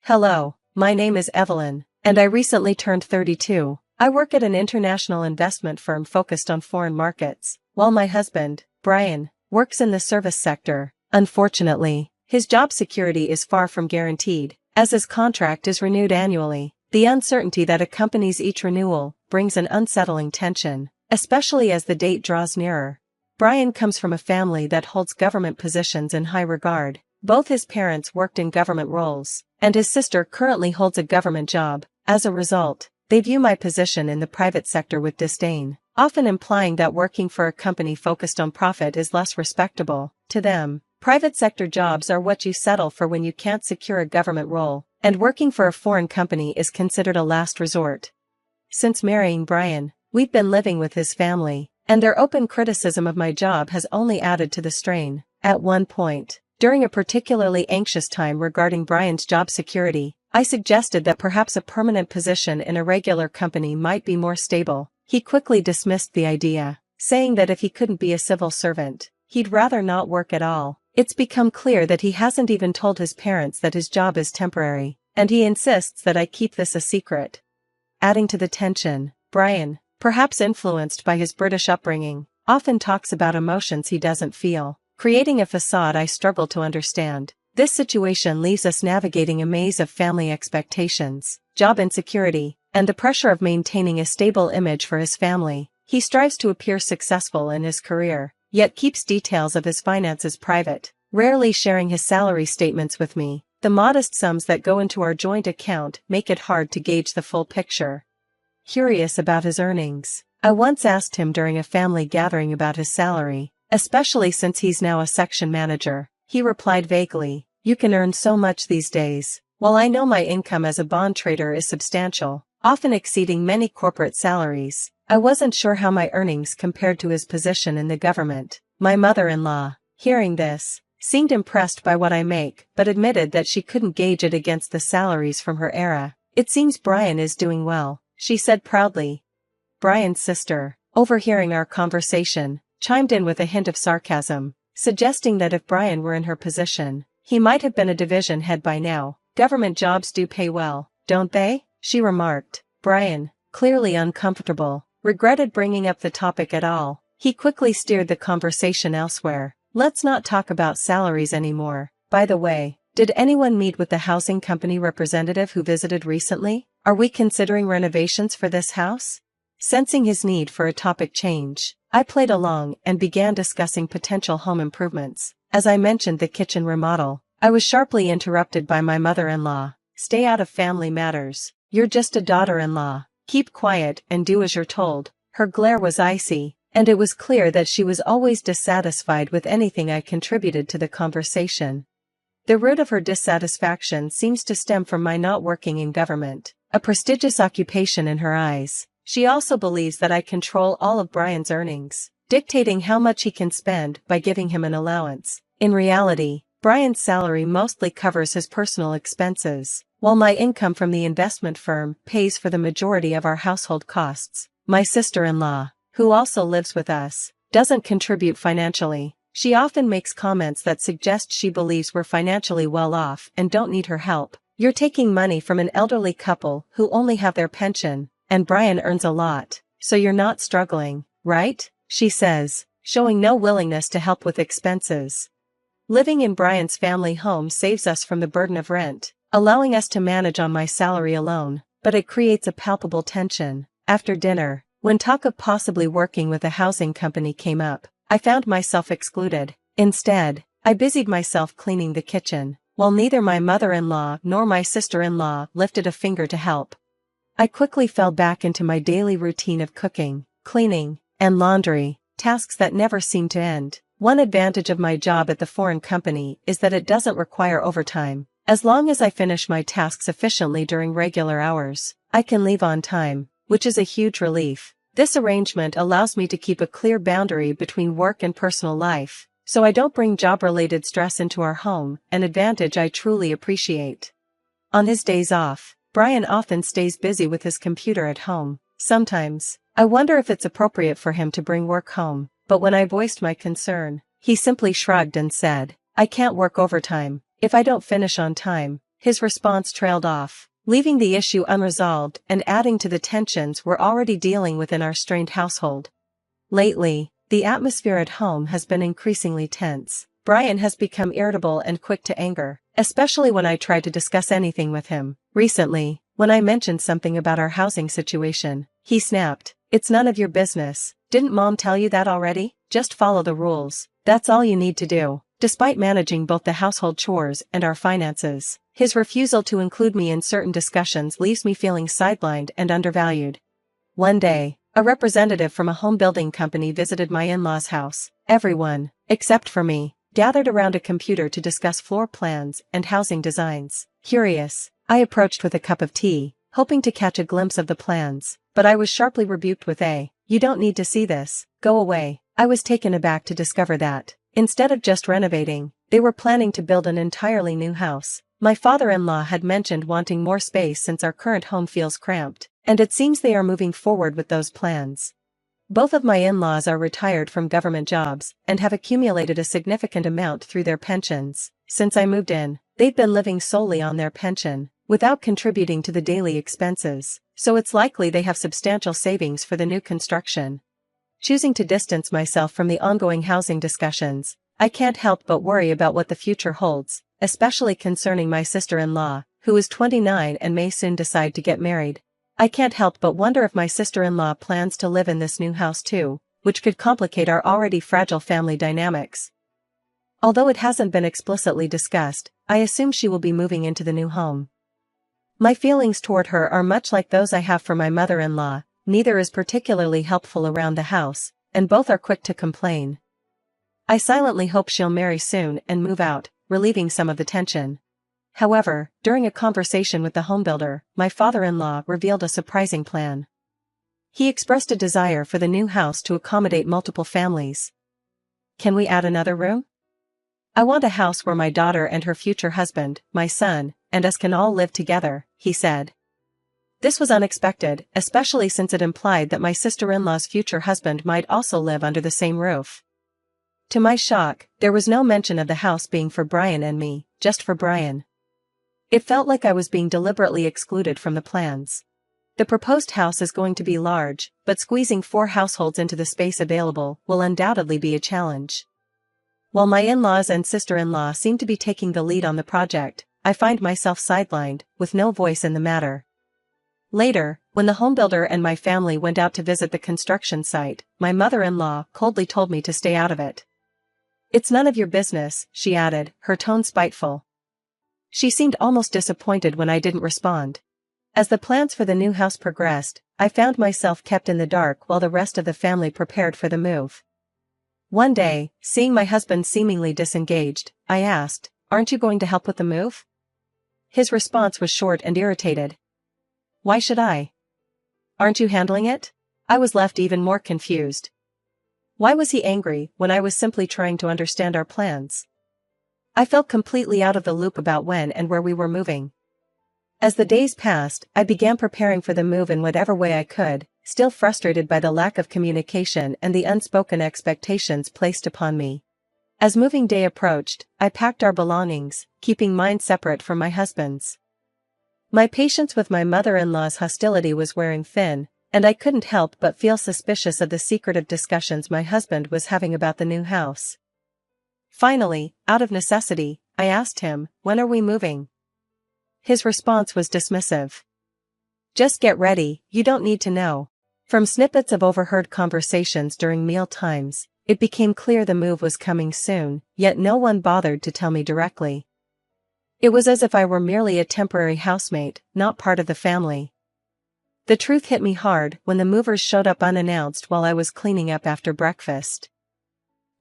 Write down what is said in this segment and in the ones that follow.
Hello, my name is Evelyn, and I recently turned 32. I work at an international investment firm focused on foreign markets, while my husband, Brian, works in the service sector. Unfortunately, his job security is far from guaranteed, as his contract is renewed annually. The uncertainty that accompanies each renewal brings an unsettling tension, especially as the date draws nearer. Brian comes from a family that holds government positions in high regard. Both his parents worked in government roles, and his sister currently holds a government job. As a result, they view my position in the private sector with disdain, often implying that working for a company focused on profit is less respectable. To them, private sector jobs are what you settle for when you can't secure a government role, and working for a foreign company is considered a last resort. Since marrying Brian, we've been living with his family, and their open criticism of my job has only added to the strain. At one point, during a particularly anxious time regarding Brian's job security, I suggested that perhaps a permanent position in a regular company might be more stable. He quickly dismissed the idea, saying that if he couldn't be a civil servant, he'd rather not work at all. It's become clear that he hasn't even told his parents that his job is temporary, and he insists that I keep this a secret. Adding to the tension, Brian, perhaps influenced by his British upbringing, often talks about emotions he doesn't feel, creating a facade I struggle to understand. This situation leaves us navigating a maze of family expectations, job insecurity, and the pressure of maintaining a stable image for his family. He strives to appear successful in his career, yet keeps details of his finances private, rarely sharing his salary statements with me. The modest sums that go into our joint account make it hard to gauge the full picture. Curious about his earnings, I once asked him during a family gathering about his salary, especially since he's now a section manager. He replied vaguely, "You can earn so much these days." While I know my income as a bond trader is substantial, often exceeding many corporate salaries, I wasn't sure how my earnings compared to his position in the government. My mother-in-law, hearing this, seemed impressed by what I make, but admitted that she couldn't gauge it against the salaries from her era. "It seems Brian is doing well," she said proudly. Brian's sister, overhearing our conversation, chimed in with a hint of sarcasm, suggesting that if Brian were in her position, he might have been a division head by now. "Government jobs do pay well, don't they?" she remarked. Brian, clearly uncomfortable, regretted bringing up the topic at all. He quickly steered the conversation elsewhere. "Let's not talk about salaries anymore. By the way, did anyone meet with the housing company representative who visited recently? Are we considering renovations for this house?" Sensing his need for a topic change, I played along and began discussing potential home improvements. As I mentioned the kitchen remodel, I was sharply interrupted by my mother-in-law. "Stay out of family matters. You're just a daughter-in-law. Keep quiet and do as you're told." Her glare was icy, and it was clear that she was always dissatisfied with anything I contributed to the conversation. The root of her dissatisfaction seems to stem from my not working in government, a prestigious occupation in her eyes. She also believes that I control all of Brian's earnings, dictating how much he can spend by giving him an allowance. In reality, Brian's salary mostly covers his personal expenses, while my income from the investment firm pays for the majority of our household costs. My sister-in-law, who also lives with us, doesn't contribute financially. She often makes comments that suggest she believes we're financially well off and don't need her help. "You're taking money from an elderly couple who only have their pension, and Brian earns a lot, so you're not struggling, right?" she says, showing no willingness to help with expenses. Living in Brian's family home saves us from the burden of rent, allowing us to manage on my salary alone, but it creates a palpable tension. After dinner, when talk of possibly working with a housing company came up, I found myself excluded. Instead, I busied myself cleaning the kitchen, while neither my mother-in-law nor my sister-in-law lifted a finger to help. I quickly fell back into my daily routine of cooking, cleaning, and laundry, tasks that never seem to end. One advantage of my job at the foreign company is that it doesn't require overtime. As long as I finish my tasks efficiently during regular hours, I can leave on time, which is a huge relief. This arrangement allows me to keep a clear boundary between work and personal life, so I don't bring job-related stress into our home, an advantage I truly appreciate. On his days off, Brian often stays busy with his computer at home. Sometimes, I wonder if it's appropriate for him to bring work home, but when I voiced my concern, he simply shrugged and said, "I can't work overtime. If I don't finish on time, His response trailed off, leaving the issue unresolved and adding to the tensions we're already dealing with in our strained household. Lately, the atmosphere at home has been increasingly tense. Brian has become irritable and quick to anger, especially when I try to discuss anything with him. Recently, when I mentioned something about our housing situation, he snapped, "It's none of your business. Didn't Mom tell you that already? Just follow the rules. That's all you need to do." Despite managing both the household chores and our finances, his refusal to include me in certain discussions leaves me feeling sidelined and undervalued. One day, a representative from a home building company visited my in-laws' house. Everyone, except for me, gathered around a computer to discuss floor plans and housing designs. Curious, I approached with a cup of tea, hoping to catch a glimpse of the plans, but I was sharply rebuked with "You don't need to see this, go away." I was taken aback to discover that, instead of just renovating, they were planning to build an entirely new house. My father-in-law had mentioned wanting more space since our current home feels cramped, and it seems they are moving forward with those plans. Both of my in-laws are retired from government jobs and have accumulated a significant amount through their pensions. Since I moved in, they've been living solely on their pension, without contributing to the daily expenses, so it's likely they have substantial savings for the new construction. Choosing to distance myself from the ongoing housing discussions, I can't help but worry about what the future holds, especially concerning my sister-in-law, who is 29 and may soon decide to get married. I can't help but wonder if my sister-in-law plans to live in this new house too, which could complicate our already fragile family dynamics. Although it hasn't been explicitly discussed, I assume she will be moving into the new home. My feelings toward her are much like those I have for my mother-in-law. Neither is particularly helpful around the house, and both are quick to complain. I silently hope she'll marry soon and move out, relieving some of the tension. However, during a conversation with the homebuilder, my father-in-law revealed a surprising plan. He expressed a desire for the new house to accommodate multiple families. "Can we add another room? I want a house where my daughter and her future husband, my son, and us can all live together," he said. This was unexpected, especially since it implied that my sister-in-law's future husband might also live under the same roof. To my shock, there was no mention of the house being for Brian and me, just for Brian. It felt like I was being deliberately excluded from the plans. The proposed house is going to be large, but squeezing 4 households into the space available will undoubtedly be a challenge. While my in-laws and sister-in-law seem to be taking the lead on the project, I find myself sidelined, with no voice in the matter. Later, when the homebuilder and my family went out to visit the construction site, my mother-in-law coldly told me to stay out of it. "It's none of your business," she added, her tone spiteful. She seemed almost disappointed when I didn't respond. As the plans for the new house progressed, I found myself kept in the dark while the rest of the family prepared for the move. One day, seeing my husband seemingly disengaged, I asked, "Aren't you going to help with the move?" His response was short and irritated. "Why should I? Aren't you handling it?" I was left even more confused. Why was he angry when I was simply trying to understand our plans? I felt completely out of the loop about when and where we were moving. As the days passed, I began preparing for the move in whatever way I could, still frustrated by the lack of communication and the unspoken expectations placed upon me. As moving day approached, I packed our belongings, keeping mine separate from my husband's. My patience with my mother-in-law's hostility was wearing thin, and I couldn't help but feel suspicious of the secretive discussions my husband was having about the new house. Finally, out of necessity, I asked him, "When are we moving?" His response was dismissive. "Just get ready, you don't need to know." From snippets of overheard conversations during meal times, it became clear the move was coming soon, yet no one bothered to tell me directly. It was as if I were merely a temporary housemate, not part of the family. The truth hit me hard when the movers showed up unannounced while I was cleaning up after breakfast.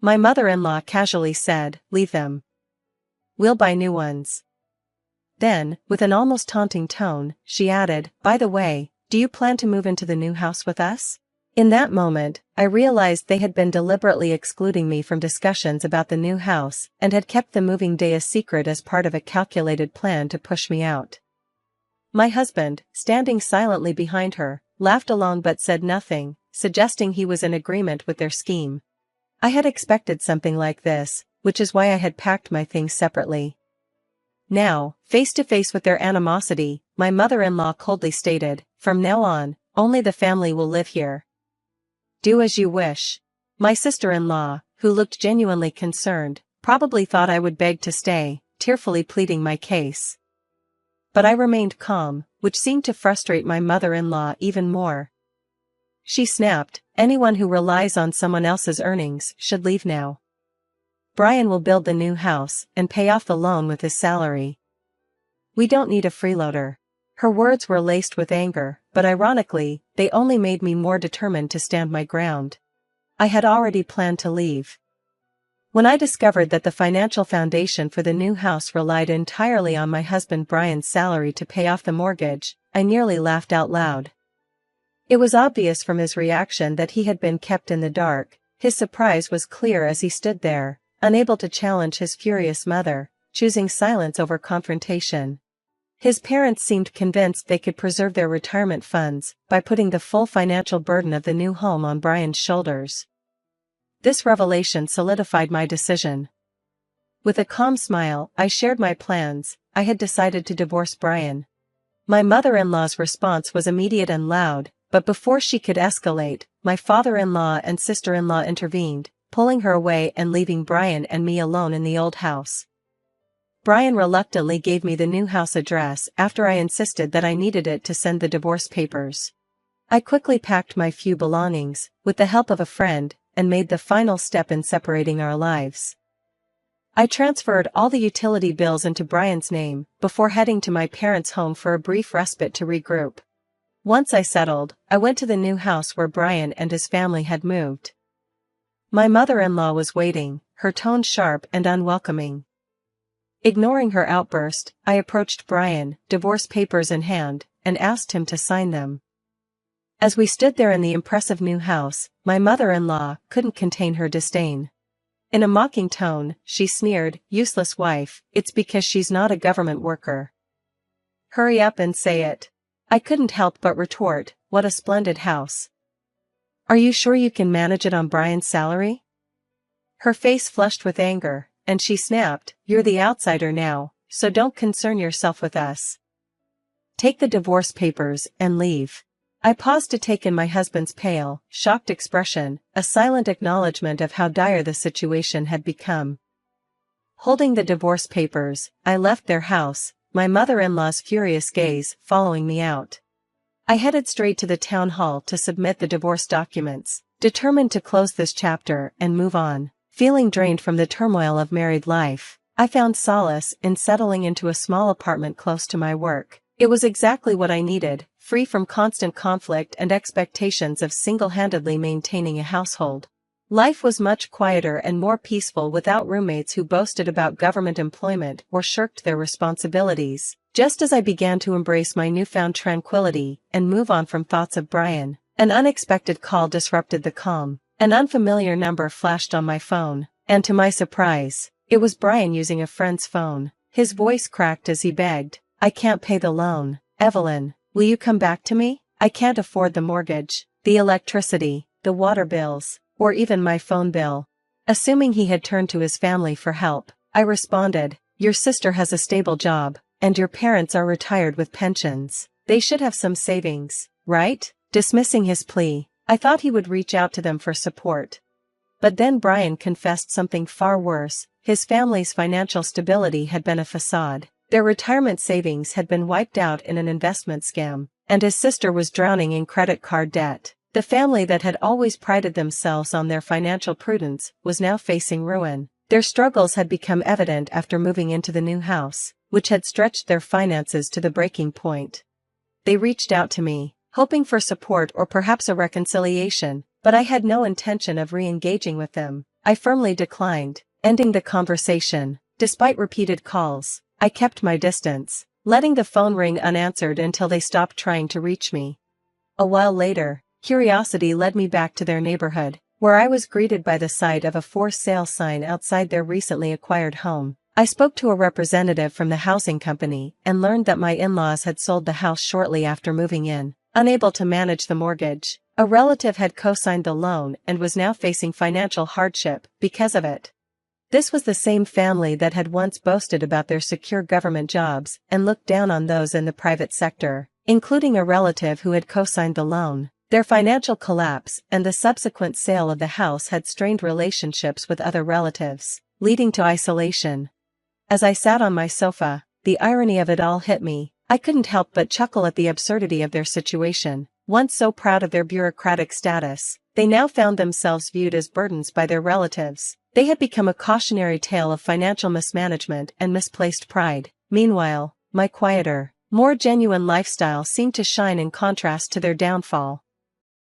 My mother-in-law casually said, "Leave them. We'll buy new ones." Then, with an almost taunting tone, she added, "By the way, do you plan to move into the new house with us?" In that moment, I realized they had been deliberately excluding me from discussions about the new house and had kept the moving day a secret as part of a calculated plan to push me out. My husband, standing silently behind her, laughed along but said nothing, suggesting he was in agreement with their scheme. I had expected something like this, which is why I had packed my things separately. Now, face to face with their animosity, my mother-in-law coldly stated, "From now on, only the family will live here. Do as you wish." My sister-in-law, who looked genuinely concerned, probably thought I would beg to stay, tearfully pleading my case. But I remained calm, which seemed to frustrate my mother-in-law even more. She snapped, "Anyone who relies on someone else's earnings should leave now. Brian will build the new house and pay off the loan with his salary. We don't need a freeloader." Her words were laced with anger, but ironically, they only made me more determined to stand my ground. I had already planned to leave. When I discovered that the financial foundation for the new house relied entirely on my husband Brian's salary to pay off the mortgage, I nearly laughed out loud. It was obvious from his reaction that he had been kept in the dark. His surprise was clear as he stood there, unable to challenge his furious mother, choosing silence over confrontation. His parents seemed convinced they could preserve their retirement funds by putting the full financial burden of the new home on Brian's shoulders. This revelation solidified my decision. With a calm smile, I shared my plans. I had decided to divorce Brian. My mother-in-law's response was immediate and loud, but before she could escalate, my father-in-law and sister-in-law intervened, pulling her away and leaving Brian and me alone in the old house. Brian reluctantly gave me the new house address after I insisted that I needed it to send the divorce papers. I quickly packed my few belongings, with the help of a friend, and made the final step in separating our lives. I transferred all the utility bills into Brian's name, before heading to my parents' home for a brief respite to regroup. Once I settled, I went to the new house where Brian and his family had moved. My mother-in-law was waiting, her tone sharp and unwelcoming. Ignoring her outburst, I approached Brian, divorce papers in hand, and asked him to sign them. As we stood there in the impressive new house, my mother-in-law couldn't contain her disdain. In a mocking tone, she sneered, "Useless wife, it's because she's not a government worker. Hurry up and say it." I couldn't help but retort, "What a splendid house. Are you sure you can manage it on Brian's salary?" Her face flushed with anger, and she snapped, "You're the outsider now, so don't concern yourself with us. Take the divorce papers and leave." I paused to take in my husband's pale, shocked expression, a silent acknowledgement of how dire the situation had become. Holding the divorce papers, I left their house, my mother-in-law's furious gaze following me out. I headed straight to the town hall to submit the divorce documents, determined to close this chapter and move on. Feeling drained from the turmoil of married life, I found solace in settling into a small apartment close to my work. It was exactly what I needed, free from constant conflict and expectations of single-handedly maintaining a household. Life was much quieter and more peaceful without roommates who boasted about government employment or shirked their responsibilities. Just as I began to embrace my newfound tranquility and move on from thoughts of Brian, an unexpected call disrupted the calm. An unfamiliar number flashed on my phone, and to my surprise, it was Brian using a friend's phone. His voice cracked as he begged, "I can't pay the loan. Evelyn, will you come back to me? I can't afford the mortgage, the electricity, the water bills, or even my phone bill." Assuming he had turned to his family for help, I responded, "Your sister has a stable job, and your parents are retired with pensions. They should have some savings, right?" Dismissing his plea, I thought he would reach out to them for support. But then Brian confessed something far worse. His family's financial stability had been a facade. Their retirement savings had been wiped out in an investment scam, and his sister was drowning in credit card debt. The family that had always prided themselves on their financial prudence was now facing ruin. Their struggles had become evident after moving into the new house, which had stretched their finances to the breaking point. They reached out to me, hoping for support or perhaps a reconciliation, but I had no intention of re-engaging with them. I firmly declined, ending the conversation. Despite repeated calls, I kept my distance, letting the phone ring unanswered until they stopped trying to reach me. A while later, curiosity led me back to their neighborhood, where I was greeted by the sight of a for sale sign outside their recently acquired home. I spoke to a representative from the housing company and learned that my in-laws had sold the house shortly after moving in. Unable to manage the mortgage, a relative had co-signed the loan and was now facing financial hardship because of it. This was the same family that had once boasted about their secure government jobs and looked down on those in the private sector, including a relative who had co-signed the loan. Their financial collapse and the subsequent sale of the house had strained relationships with other relatives, leading to isolation. As I sat on my sofa, the irony of it all hit me. I couldn't help but chuckle at the absurdity of their situation. Once so proud of their bureaucratic status, they now found themselves viewed as burdens by their relatives. They had become a cautionary tale of financial mismanagement and misplaced pride. Meanwhile, my quieter, more genuine lifestyle seemed to shine in contrast to their downfall.